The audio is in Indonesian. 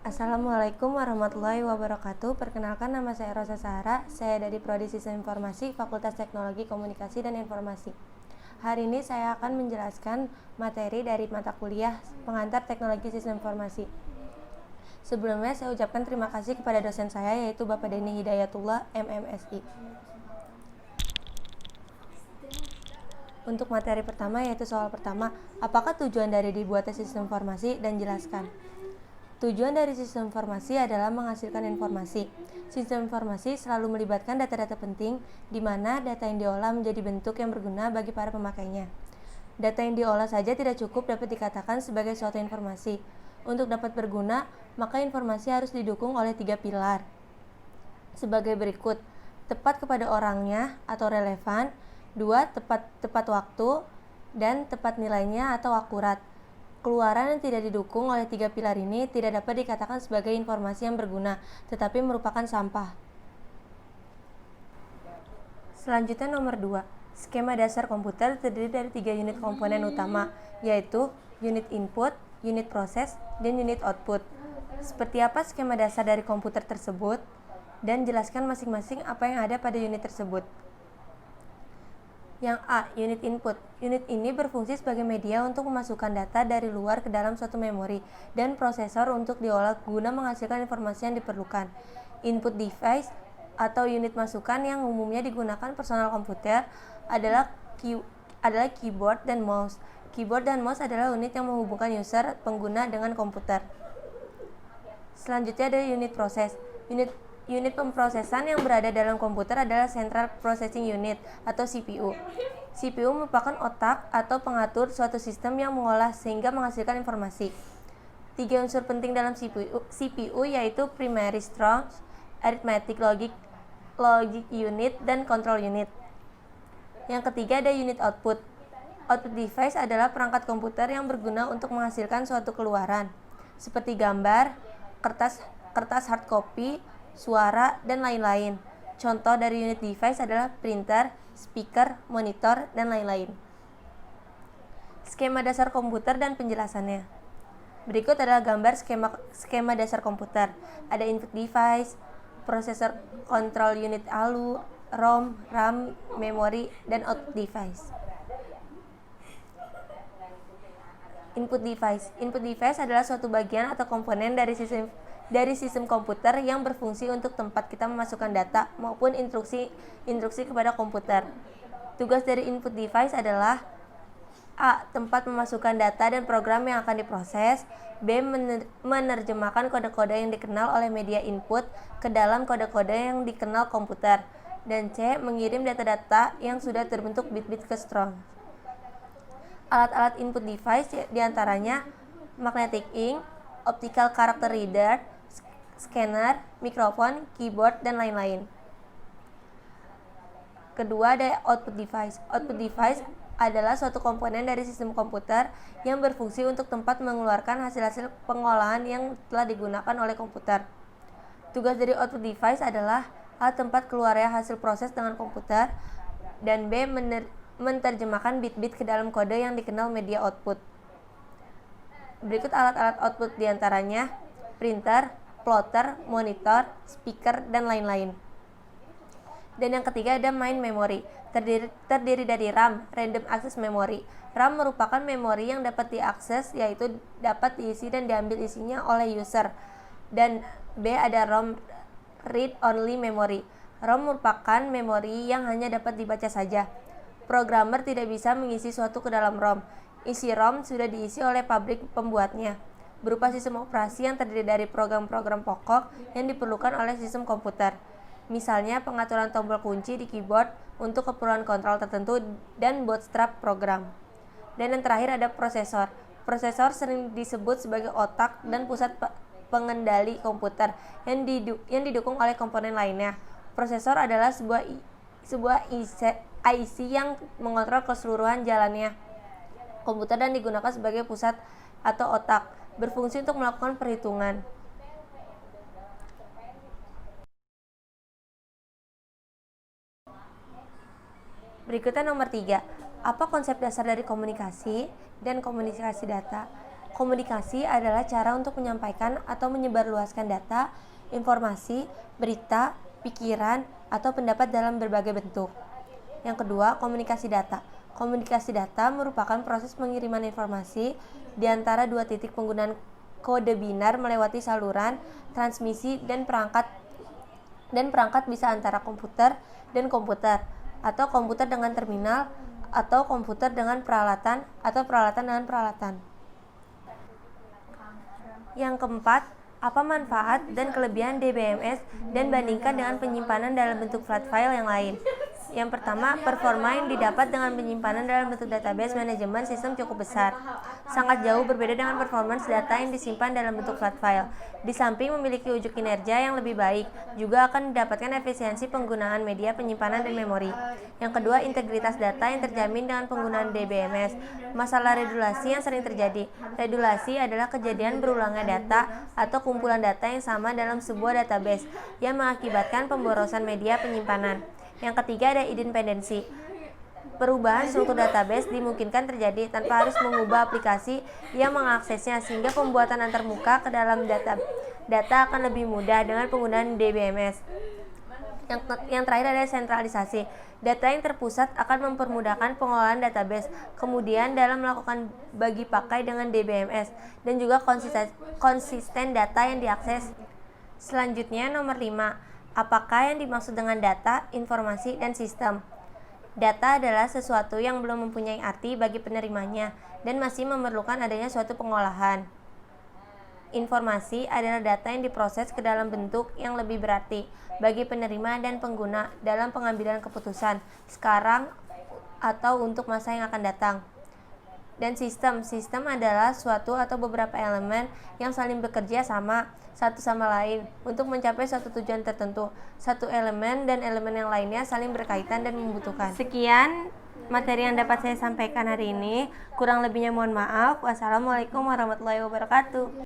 Assalamualaikum warahmatullahi wabarakatuh. Perkenalkan, nama saya Rosa Sahara. Saya dari Prodi Sistem Informasi, Fakultas Teknologi Komunikasi dan Informasi. Hari ini saya akan menjelaskan materi dari mata kuliah Pengantar Teknologi Sistem Informasi. Sebelumnya saya ucapkan terima kasih kepada dosen saya, yaitu Bapak Denny Hidayatullah, MMSI. Untuk materi pertama, yaitu soal pertama, apakah tujuan dari dibuatnya sistem informasi, dan jelaskan. Tujuan dari sistem informasi adalah menghasilkan informasi. Sistem informasi selalu melibatkan data-data penting, di mana data yang diolah menjadi bentuk yang berguna bagi para pemakainya. Data yang diolah saja tidak cukup dapat dikatakan sebagai suatu informasi. Untuk dapat berguna, maka informasi harus didukung oleh 3 pilar. Sebagai berikut: tepat kepada orangnya atau relevan, 2. Tepat waktu, dan tepat nilainya atau akurat. Keluaran yang tidak didukung oleh 3 pilar ini tidak dapat dikatakan sebagai informasi yang berguna, tetapi merupakan sampah. Selanjutnya nomor 2. Skema dasar komputer terdiri dari 3 unit komponen utama, yaitu unit input, unit proses, dan unit output. Seperti apa skema dasar dari komputer tersebut? Dan jelaskan masing-masing apa yang ada pada unit tersebut. Yang A, unit input. Unit ini berfungsi sebagai media untuk memasukkan data dari luar ke dalam suatu memori dan prosesor untuk diolah guna menghasilkan informasi yang diperlukan. Input device atau unit masukan yang umumnya digunakan personal komputer adalah keyboard dan mouse. Keyboard dan mouse adalah unit yang menghubungkan user pengguna dengan komputer. Selanjutnya ada unit proses. Unit pemrosesan yang berada dalam komputer adalah Central Processing Unit atau CPU. CPU merupakan otak atau pengatur suatu sistem yang mengolah sehingga menghasilkan informasi. 3 unsur penting dalam CPU yaitu Primary Strong, Arithmetic Logic Unit, dan Control Unit. Yang ketiga ada unit output. Output device adalah perangkat komputer yang berguna untuk menghasilkan suatu keluaran, seperti gambar, kertas hard copy, suara, dan lain-lain. Contoh dari unit device adalah printer, speaker, monitor, dan lain-lain. Skema dasar komputer dan penjelasannya. Berikut adalah gambar skema dasar komputer. Ada input device, prosesor, control unit ALU, ROM, RAM, memori, dan output device. Input device. Input device adalah suatu bagian atau komponen dari sistem komputer yang berfungsi untuk tempat kita memasukkan data maupun instruksi kepada komputer. Tugas dari input device adalah A. Tempat memasukkan data dan program yang akan diproses. B. Menerjemahkan kode-kode yang dikenal oleh media input ke dalam kode-kode yang dikenal komputer. Dan C. Mengirim data-data yang sudah terbentuk bit-bit ke strong. Alat-alat input device diantaranya magnetic ink, optical character reader, scanner, mikrofon, keyboard, dan lain-lain. Kedua ada output device. Output device adalah suatu komponen dari sistem komputer yang berfungsi untuk tempat mengeluarkan hasil-hasil pengolahan yang telah digunakan oleh komputer. Tugas dari output device adalah A. Tempat keluarnya hasil proses dengan komputer, dan B. Menerjemahkan bit-bit ke dalam kode yang dikenal media output. Berikut alat-alat output diantaranya printer, plotter, monitor, speaker, dan lain-lain. Dan yang ketiga ada main memory. Terdiri dari RAM, Random Access Memory. RAM merupakan memori yang dapat diakses, yaitu dapat diisi dan diambil isinya oleh user. Dan B ada ROM, Read Only Memory. ROM merupakan memori yang hanya dapat dibaca saja. Programmer tidak bisa mengisi suatu ke dalam ROM. Isi ROM sudah diisi oleh pabrik pembuatnya, berupa sistem operasi yang terdiri dari program-program pokok yang diperlukan oleh sistem komputer. Misalnya pengaturan tombol kunci di keyboard untuk keperluan kontrol tertentu dan bootstrap program. Dan yang terakhir ada prosesor. Prosesor sering disebut sebagai otak dan pusat pengendali komputer yang didukung oleh komponen lainnya. Prosesor adalah sebuah IC yang mengontrol keseluruhan jalannya komputer dan digunakan sebagai pusat atau otak, berfungsi untuk melakukan perhitungan. Berikutnya nomor 3. Apa konsep dasar dari komunikasi dan komunikasi data? Komunikasi adalah cara untuk menyampaikan atau menyebarluaskan data, informasi, berita, pikiran, atau pendapat dalam berbagai bentuk. Yang kedua, komunikasi data. Komunikasi data merupakan proses pengiriman informasi di antara dua titik penggunaan kode binar melewati saluran, transmisi, dan perangkat bisa antara komputer dan komputer, atau komputer dengan terminal, atau komputer dengan peralatan, atau peralatan dengan peralatan. Yang keempat, apa manfaat dan kelebihan DBMS dan bandingkan dengan penyimpanan dalam bentuk flat file yang lain. Yang pertama, performa yang didapat dengan penyimpanan dalam bentuk database manajemen sistem cukup besar. Sangat jauh berbeda dengan performance data yang disimpan dalam bentuk flat file. Di samping memiliki ujuk kinerja yang lebih baik, juga akan didapatkan efisiensi penggunaan media penyimpanan dan memori. Yang kedua, integritas data yang terjamin dengan penggunaan DBMS. Masalah redundasi yang sering terjadi. Redundasi adalah kejadian berulangnya data atau kumpulan data yang sama dalam sebuah database yang mengakibatkan pemborosan media penyimpanan. Yang ketiga ada independensi. Perubahan struktur database dimungkinkan terjadi tanpa harus mengubah aplikasi yang mengaksesnya, sehingga pembuatan antarmuka ke dalam data akan lebih mudah dengan penggunaan DBMS. Yang terakhir ada sentralisasi. Data yang terpusat akan mempermudahkan pengelolaan database, kemudian dalam melakukan bagi pakai dengan DBMS, dan juga konsisten data yang diakses. Selanjutnya nomor 5. Apakah yang dimaksud dengan data, informasi, dan sistem? Data adalah sesuatu yang belum mempunyai arti bagi penerimanya dan masih memerlukan adanya suatu pengolahan. Informasi adalah data yang diproses ke dalam bentuk yang lebih berarti bagi penerima dan pengguna dalam pengambilan keputusan sekarang atau untuk masa yang akan datang. Dan sistem adalah suatu atau beberapa elemen yang saling bekerja sama satu sama lain untuk mencapai suatu tujuan tertentu. Satu elemen dan elemen yang lainnya saling berkaitan dan membutuhkan. Sekian materi yang dapat saya sampaikan hari ini. Kurang lebihnya mohon maaf. Wassalamualaikum warahmatullahi wabarakatuh.